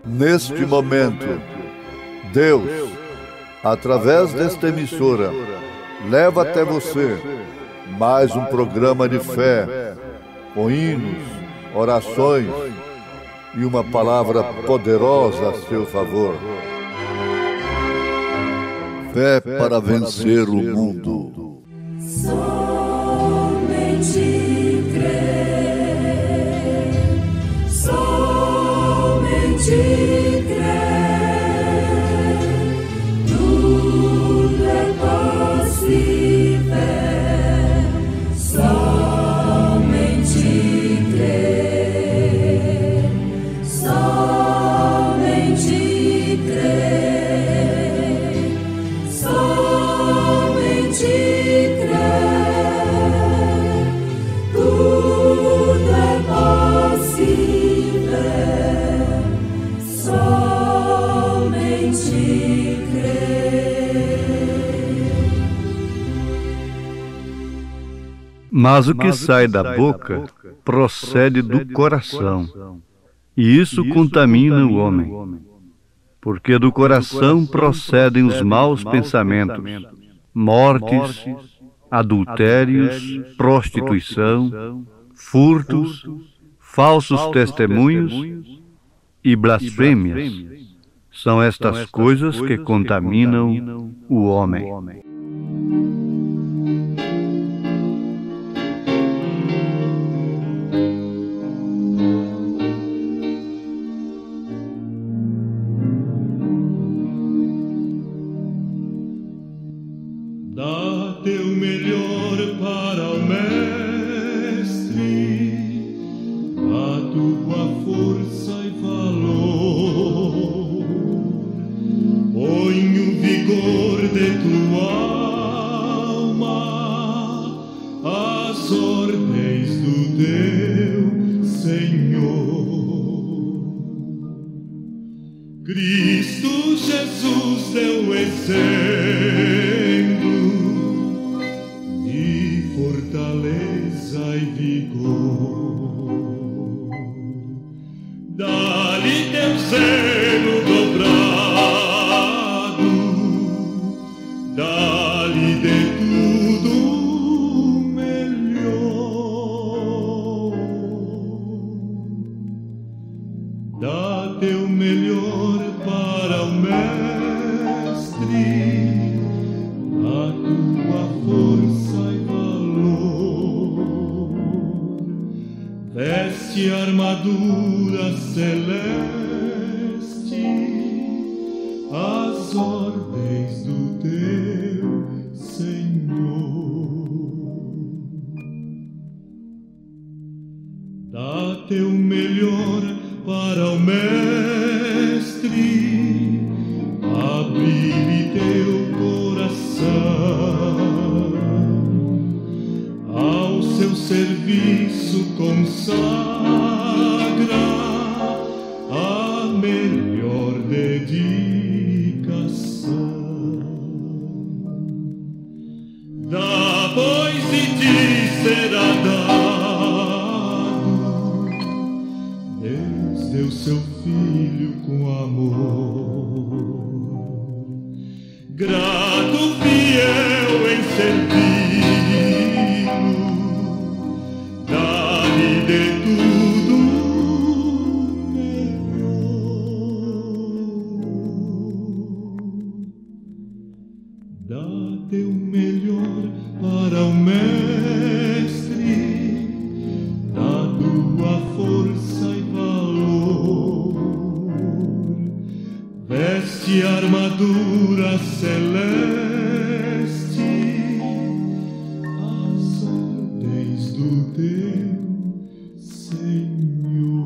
Neste momento, Deus, através desta emissora, leva até você mais um programa de fé, com hinos, orações e uma palavra poderosa a seu favor. Fé para vencer o mundo. Somente crer, somente crer, tudo é possível. Somente crer, somente crer, somente crer, tudo é possível. Somente crer. Mas o que sai da boca procede do coração, e isso contamina o homem, porque do coração procedem os maus pensamentos, mortes, adultérios, prostituição, furtos, falsos testemunhos e blasfêmias. São estas coisas que contaminam o homem. Dá teu melhor para o Mestre, a tua força e valor. Põe o vigor de tua alma às ordens do teu Senhor. Cristo Jesus deu exemplo de fortaleza e vigor. Dá-lhe teu seno dobrado, dá-lhe de tudo melhor. Dá teu melhor para o Mestre, a tua força e valor. Veste a armadura celeste, as ordens do teu Senhor. Dá teu melhor para o Mestre, abre teu coração, ao seu serviço consagra a melhor dedicação. Dá, pois, e te será dado. Deus deu seu Filho com amor, grato, fiel em servi-lo, dá-lhe de tudo melhor. Dá teu melhor para o Mestre, a tua força e valor. Veste a armadura celeste, as ordens do teu Senhor.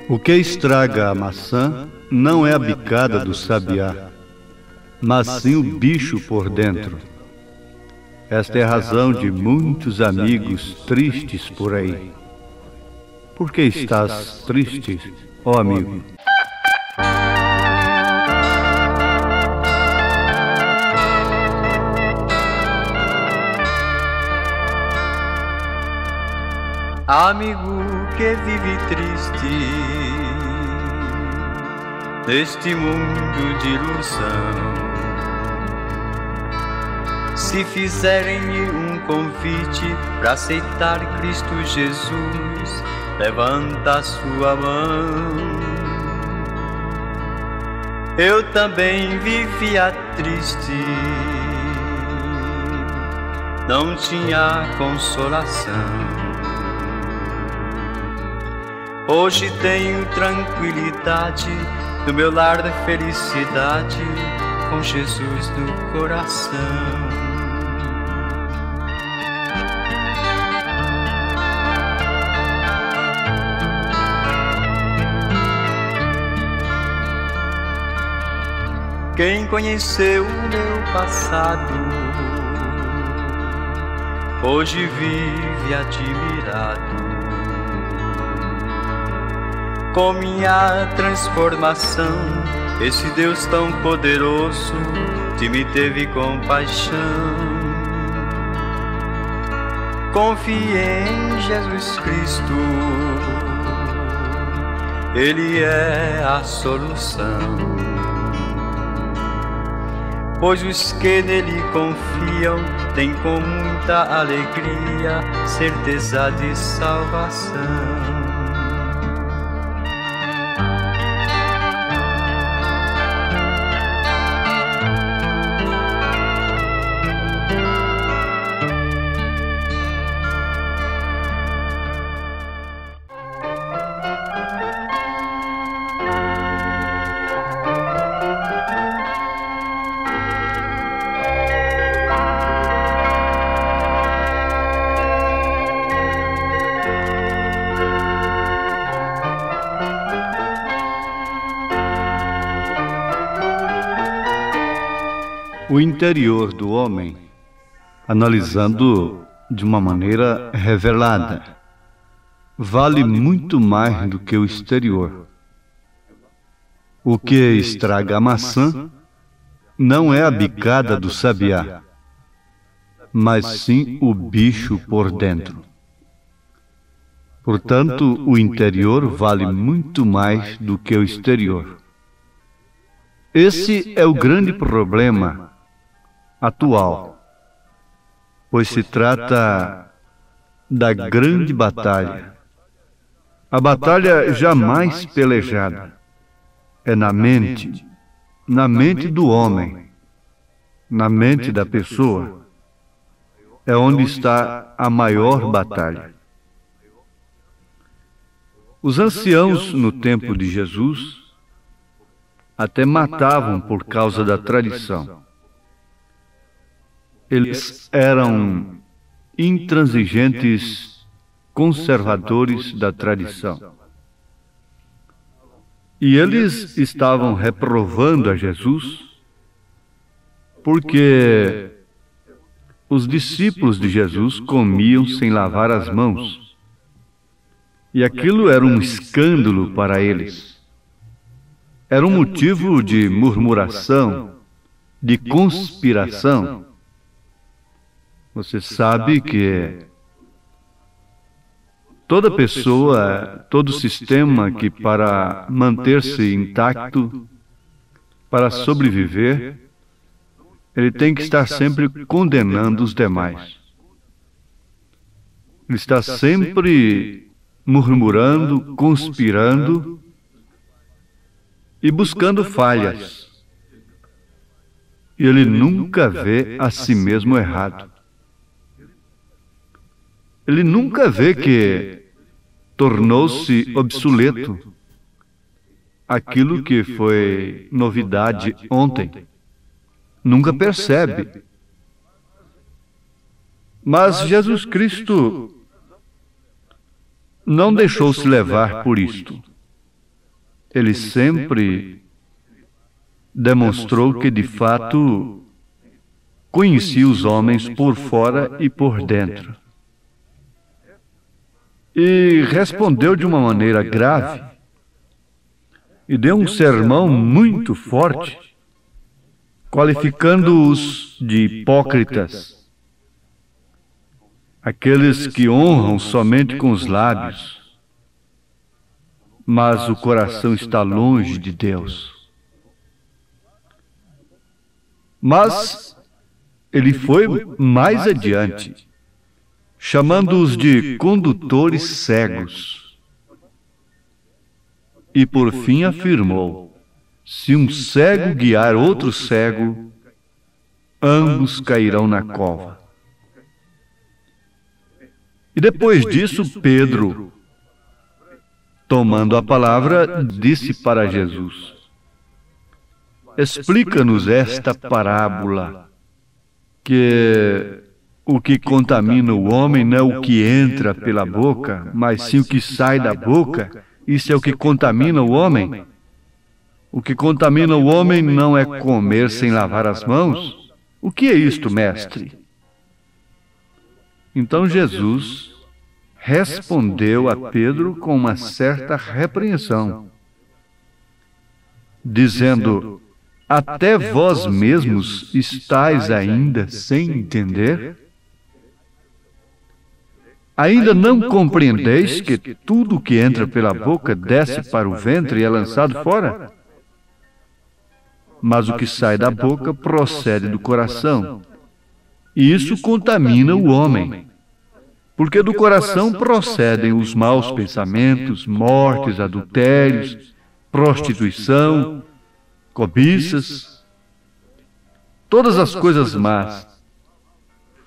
O que estraga a maçã não é a bicada do sabiá, mas sim o bicho por dentro. Esta é a razão de muitos amigos tristes por aí. Por que estás triste, ó amigo? Amigo que vive triste neste mundo de ilusão, se fizerem-lhe um convite para aceitar Cristo Jesus, levanta a sua mão. Eu também vivia triste, não tinha consolação. Hoje tenho tranquilidade, no meu lar de felicidade, com Jesus no coração. Quem conheceu o meu passado, hoje vive admirado com minha transformação. Esse Deus tão poderoso de me teve compaixão. Confie em Jesus Cristo, Ele é a solução. Pois os que nele confiam têm com muita alegria certeza de salvação. O interior do homem, analisando de uma maneira revelada, vale muito mais do que o exterior. O que estraga a maçã não é a bicada do sabiá, mas sim o bicho por dentro. Portanto, o interior vale muito mais do que o exterior. Esse é o grande problema atual, pois se trata da grande batalha. A batalha jamais pelejada é na mente do homem, na mente da pessoa, é onde está a maior batalha. Os anciãos no tempo de Jesus até matavam por causa da tradição. Eles eram intransigentes, conservadores da tradição. E eles estavam reprovando a Jesus porque os discípulos de Jesus comiam sem lavar as mãos. E aquilo era um escândalo para eles. Era um motivo de murmuração, de conspiração. Você sabe que toda pessoa, todo sistema que para manter-se intacto, para sobreviver, ele tem que estar sempre condenando os demais. Ele está sempre murmurando, conspirando e buscando falhas. E ele nunca vê a si mesmo errado. Ele nunca vê que tornou-se obsoleto aquilo que foi novidade ontem. Nunca percebe. Mas Jesus Cristo não deixou-se levar por isto. ele sempre demonstrou que, de fato, conhecia os homens por fora e por dentro. E respondeu de uma maneira grave e deu um sermão muito forte, qualificando-os de hipócritas, aqueles que honram somente com os lábios, mas o coração está longe de Deus. Mas ele foi mais adiante, chamando-os de condutores cegos. E por fim afirmou: se um cego guiar outro cego, ambos cairão na cova. E depois disso, Pedro, tomando a palavra, disse para Jesus: explica-nos esta parábola, que o que contamina o homem não é o que entra pela boca, mas sim o que sai da boca. Isso é o que contamina o homem. O que contamina o homem não é comer sem lavar as mãos. O que é isto, mestre? Então Jesus respondeu a Pedro com uma certa repreensão, dizendo: até vós mesmos estáis ainda sem entender? Ainda não compreendeis que tudo que entra pela boca desce para o ventre e é lançado fora? Mas o que sai da boca procede do coração, e isso contamina o homem. Porque do coração procedem os maus pensamentos, mortes, adultérios, prostituição, cobiças, todas as coisas más,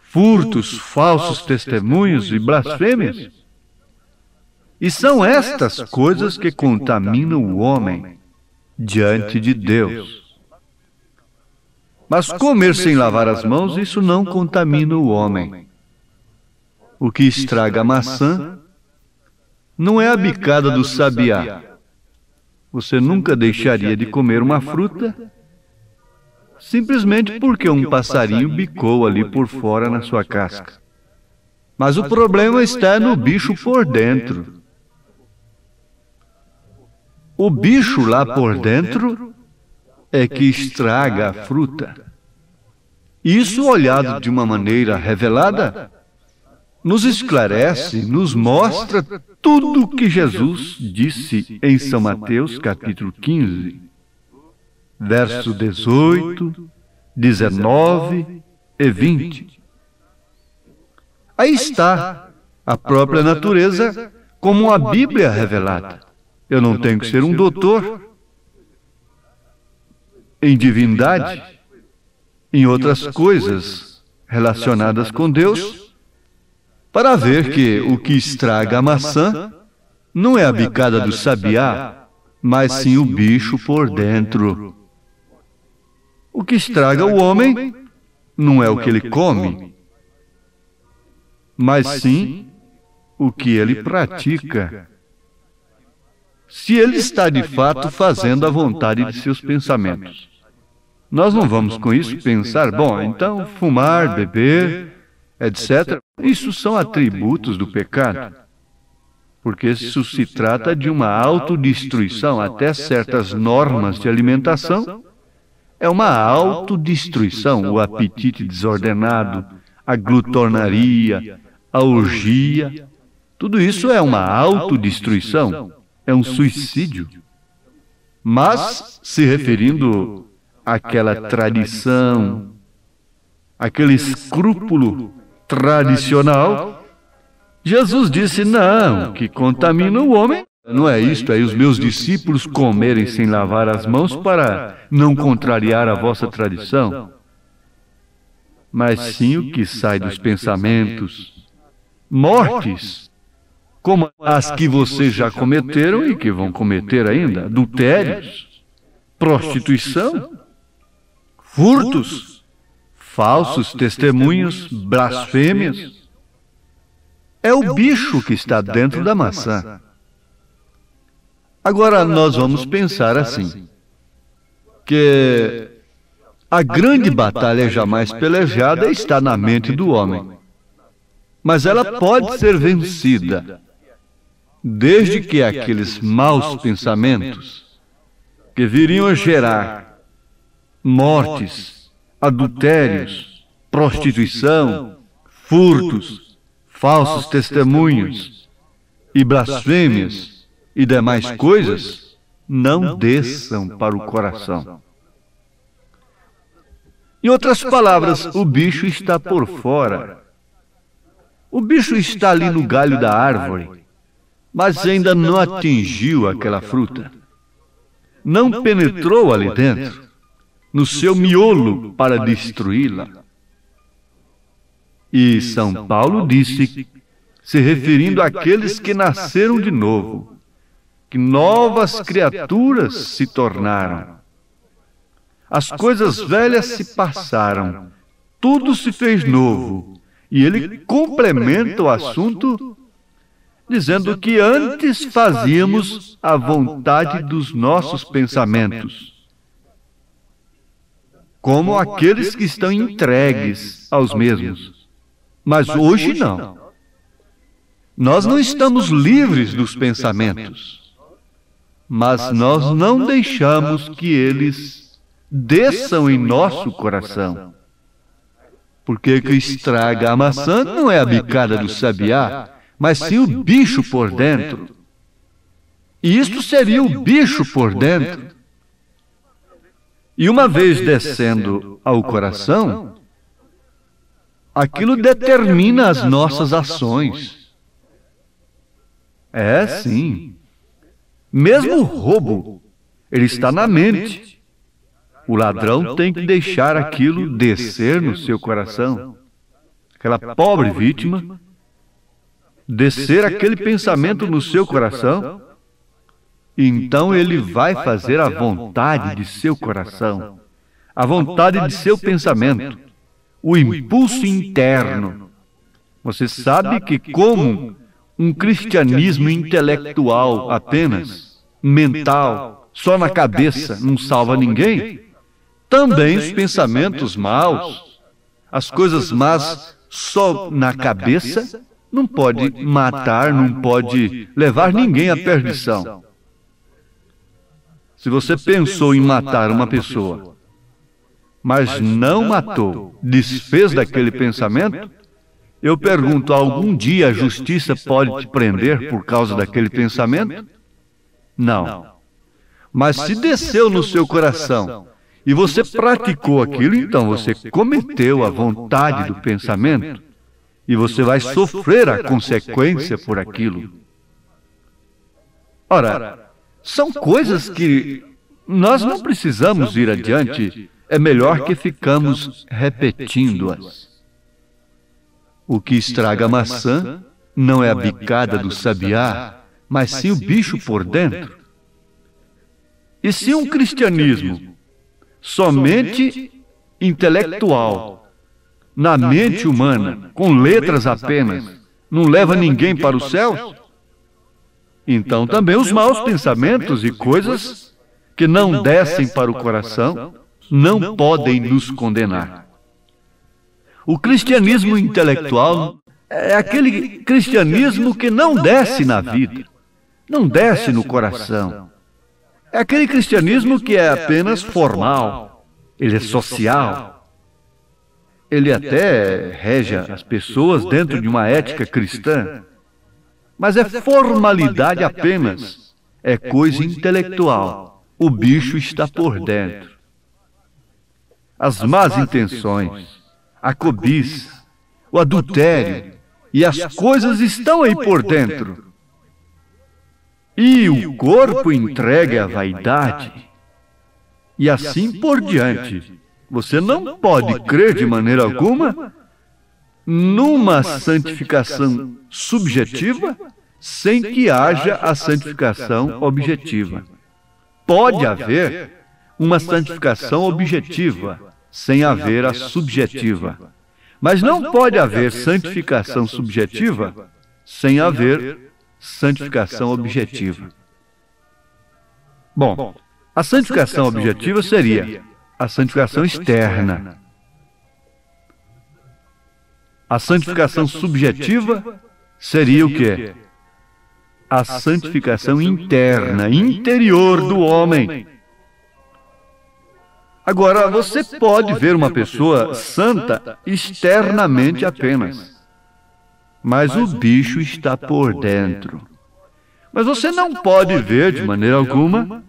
furtos, falsos testemunhos e blasfêmias. E são estas coisas que contaminam o homem diante de Deus. Mas comer sem lavar as mãos, isso não contamina o homem. O que estraga a maçã não é a bicada do sabiá. Você nunca deixaria de comer uma fruta simplesmente porque um passarinho bicou ali por fora na sua casca. Mas o problema está no bicho por dentro. O bicho lá por dentro é que estraga a fruta. Isso, olhado de uma maneira revelada, nos esclarece, nos mostra tudo o que Jesus disse em São Mateus, capítulo 15, verso 18, 19 e 20. Aí está a própria natureza como a Bíblia revelada. Eu não tenho que ser um doutor em divindade, em outras coisas relacionadas com Deus, para ver que o que estraga a maçã não é a bicada do sabiá, mas sim o bicho por dentro. O que estraga o homem não é o que ele come, mas sim o que ele pratica. Se ele está de fato fazendo a vontade de seus pensamentos. Nós não vamos com isso pensar, bom, então fumar, beber, etc. Isso são atributos do pecado, porque isso se trata de uma autodestruição. Até certas normas de alimentação é uma autodestruição. O apetite desordenado, a glutonaria, a orgia, tudo isso é uma autodestruição, é um suicídio. Mas, se referindo àquela tradição, aquele escrúpulo tradicional, Jesus disse, não, o que contamina o homem não é isto, aí os meus discípulos comerem sem lavar as mãos para não contrariar a vossa tradição, mas sim o que sai dos pensamentos, mortes, como as que vocês já cometeram e que vão cometer ainda, adultérios, prostituição, furtos, falsos testemunhos, blasfêmias. É o bicho que está dentro da maçã. Agora nós vamos pensar assim, que a grande batalha jamais pelejada está na mente do homem, mas ela pode ser vencida, desde que aqueles maus pensamentos que viriam a gerar mortes, adultérios, prostituição, furtos, falsos testemunhos e blasfêmias e demais coisas não desçam para o coração. Em outras palavras, o bicho está por fora. O bicho está ali no galho da árvore, mas ainda não atingiu aquela fruta. Não penetrou ali dentro, no seu miolo, para destruí-la. E São Paulo disse, se referindo àqueles que nasceram de novo, que novas criaturas se tornaram. As coisas velhas se passaram, tudo se fez novo. E ele complementa o assunto dizendo que antes fazíamos a vontade dos nossos pensamentos, como aqueles que estão entregues aos mesmos. Mas hoje não. Nós não estamos livres dos pensamentos, mas nós não deixamos que eles desçam em nosso coração. Porque o que estraga a maçã não é a bicada do sabiá, mas sim o bicho por dentro. E isto seria o bicho por dentro. E uma vez descendo ao coração, aquilo determina as nossas ações. É, sim. Mesmo o roubo, ele está na mente. O ladrão tem que deixar aquilo descer no seu coração. Aquela pobre vítima, descer aquele pensamento no seu coração, então ele vai fazer a vontade de seu coração, a vontade de seu pensamento, o impulso interno. Você sabe que como um cristianismo intelectual apenas, mental, só na cabeça, não salva ninguém, também os pensamentos maus, as coisas más só na cabeça, não pode matar, não pode levar ninguém à perdição. Se você pensou em matar uma pessoa, mas não matou, desfez daquele pensamento, eu pergunto, algum dia a justiça pode te prender por causa daquele pensamento? Não. Mas se desceu no seu coração e você praticou aquilo, então você cometeu a vontade do pensamento e você vai sofrer a consequência por aquilo. Ora, são coisas que nós não precisamos ir adiante, é melhor que ficamos repetindo-as. O que estraga a maçã não é a bicada do sabiá, mas sim o bicho por dentro. E se um cristianismo somente intelectual, na mente humana, com letras apenas, não leva ninguém para o céu, então também os maus pensamentos e coisas que não descem para o coração não podem nos condenar. O cristianismo intelectual é aquele cristianismo que não desce na vida, não desce no coração. É aquele cristianismo que é apenas formal, ele é social. Ele até rege as pessoas dentro de uma ética cristã, mas é formalidade apenas, é coisa intelectual. O bicho está por dentro. As más intenções, a cobiça, o adultério e as coisas estão aí por dentro. E o corpo entregue à vaidade, e assim por diante. Você não pode crer de maneira alguma numa santificação subjetiva sem que haja a santificação objetiva. Pode haver uma santificação objetiva sem haver a subjetiva. Mas não pode haver santificação subjetiva sem haver santificação objetiva. Bom, a santificação objetiva seria a santificação externa. A santificação subjetiva seria o quê? A santificação interna, interior do homem. Agora, você pode ver uma pessoa santa externamente apenas, mas o bicho está por dentro. Mas você não pode ver, de maneira alguma,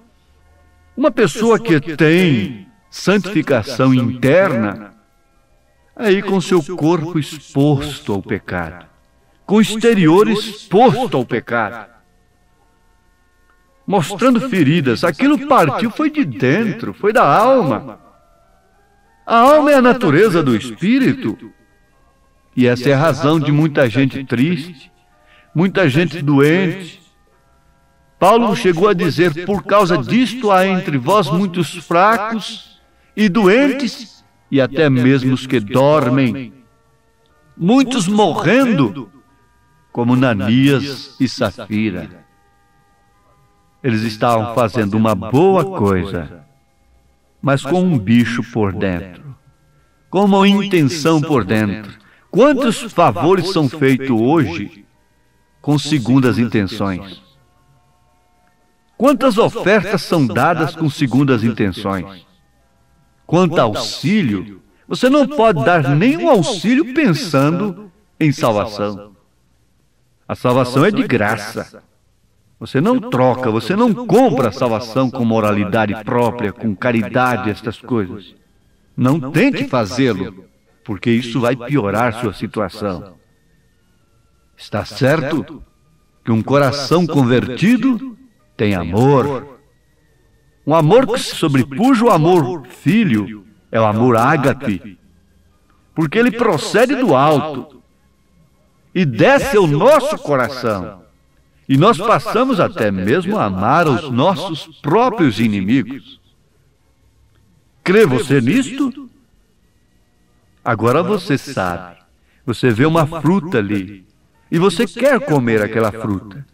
uma pessoa que tem santificação interna, aí com seu corpo exposto ao pecado, com o exterior exposto ao pecado, mostrando feridas. Aquilo partiu, foi de dentro, foi da alma. A alma é a natureza do espírito. E essa é a razão de muita gente triste, muita gente doente. Paulo chegou a dizer: por causa disto há entre vós muitos fracos e doentes, e até mesmo os que dormem, muitos morrendo, como Ananias e Safira. Eles estavam fazendo uma boa coisa, mas com um bicho por dentro, com uma intenção por dentro. Quantos favores são feitos hoje com segundas intenções? Quantas ofertas são dadas com segundas intenções? Quanto auxílio, você não pode dar nenhum auxílio pensando em salvação. A salvação é de graça. Você não troca, você não compra a salvação com moralidade própria, com caridade, estas coisas. Não tente fazê-lo, porque isso vai piorar sua situação. Está certo que um coração convertido tem amor. Um amor que se sobrepuja o amor filho, é o amor ágape, porque ele procede do alto e desce ao nosso coração. E nós passamos até mesmo a amar os nossos próprios inimigos. Crê você nisto? Agora você sabe. Você vê uma fruta ali e você quer comer aquela fruta.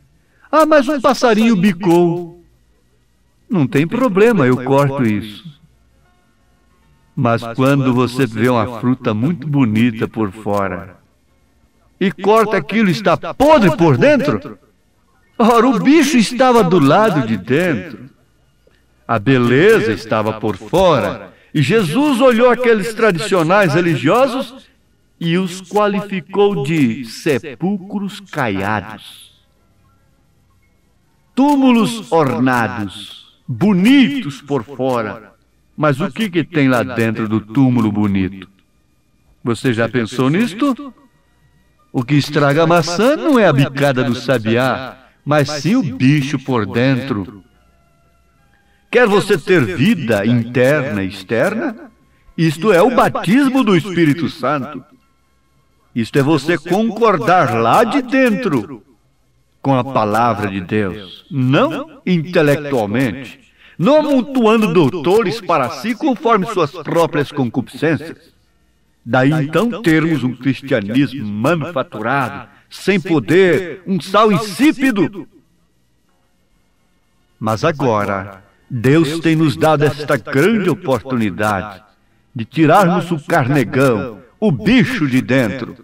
Ah, mas um passarinho bicou. Não tem problema, eu corto isso. Mas quando você vê uma fruta muito bonita por fora e corta aquilo e está podre por dentro, ora, o bicho estava do lado de dentro. A beleza estava por fora. E Jesus olhou aqueles tradicionais religiosos e os qualificou de sepulcros caiados, túmulos ornados, bonitos por fora. Mas o que tem lá dentro do túmulo bonito? Você já pensou nisto? O que estraga a maçã não é a bicada do sabiá, mas sim o bicho por dentro. Quer você ter vida interna e externa? Isto é o batismo do Espírito Santo. Isto é você concordar lá de dentro com a palavra de Deus, não intelectualmente, não amontoando doutores para si conforme suas próprias concupiscências. Daí então termos um cristianismo manufaturado, sem poder, um sal insípido. Mas agora Deus tem nos dado esta grande oportunidade de tirarmos o carnegão, o bicho de dentro,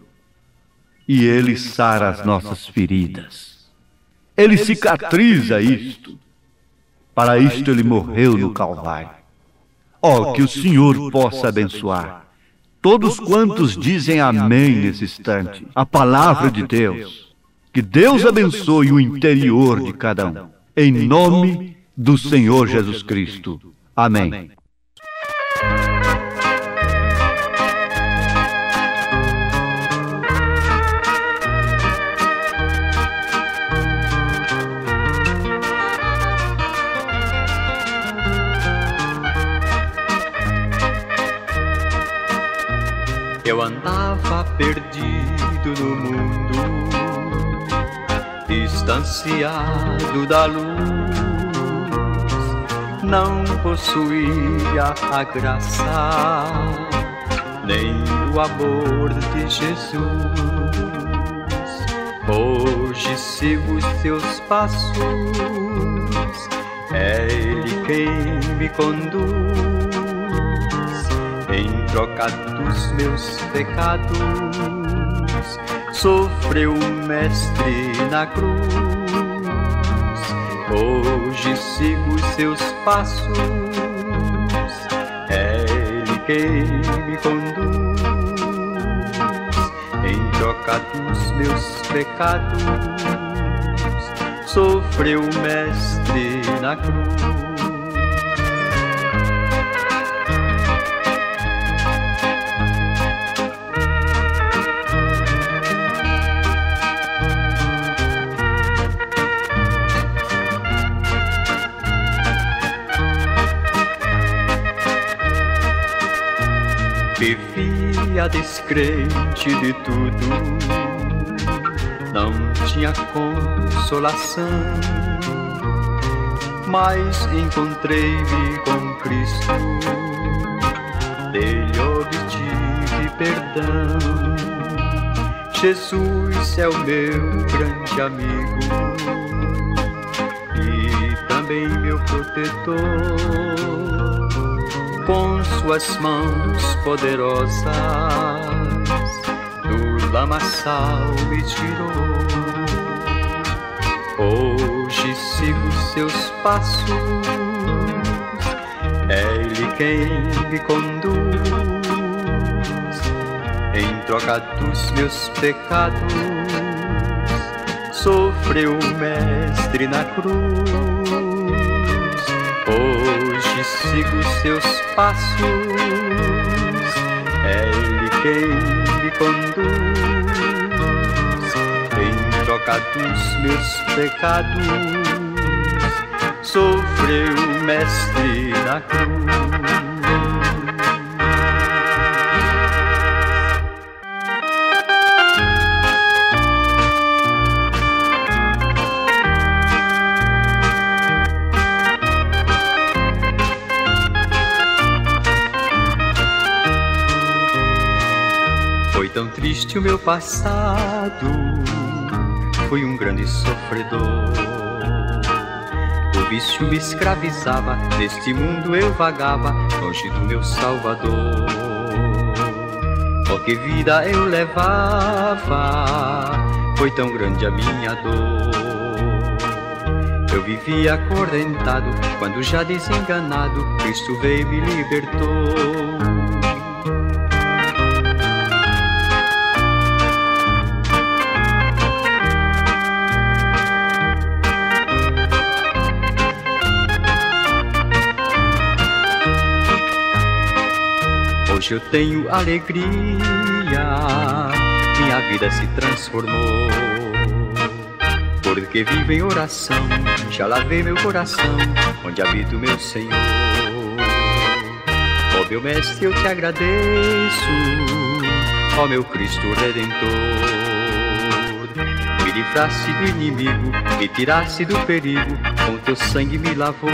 e Ele sara as nossas feridas. Ele cicatriza isto. Para isto Ele morreu no Calvário. Oh, que o Senhor possa abençoar todos quantos dizem amém nesse instante, a palavra de Deus. Que Deus abençoe o interior de cada um. Em nome do Senhor Jesus Cristo. Amém. Eu andava perdido no mundo, distanciado da luz, não possuía a graça, nem o amor de Jesus. Hoje sigo os seus passos É Ele quem me conduz em troca dos meus pecados. Sofreu o Mestre na cruz. Hoje sigo seus passos. É Ele quem me conduz em troca dos meus pecados. Sofreu o Mestre na cruz. Vivia descrente de tudo, não tinha consolação, mas encontrei-me com Cristo, dele obtive perdão. Jesus é o meu grande amigo e também meu protetor. Com suas mãos poderosas do lamaçal me tirou. Hoje sigo seus passos. É Ele quem me conduz em troca dos meus pecados. Sofreu o Mestre na cruz. Hoje sigo seus passos. É Ele quem me conduz em troca dos meus pecados. Sofreu o Mestre na cruz. Foi tão triste o meu passado, fui um grande sofredor. O vício me escravizava, neste mundo eu vagava, longe do meu Salvador. Oh, que vida eu levava, foi tão grande a minha dor. Eu vivia acorrentado, quando já desenganado, Cristo veio e me libertou. Hoje eu tenho alegria, minha vida se transformou. Porque vivo em oração, já lavei meu coração, onde habita o meu Senhor. Ó meu Mestre, eu te agradeço, ó meu Cristo Redentor. Me livraste do inimigo, me tiraste do perigo, com teu sangue me lavou.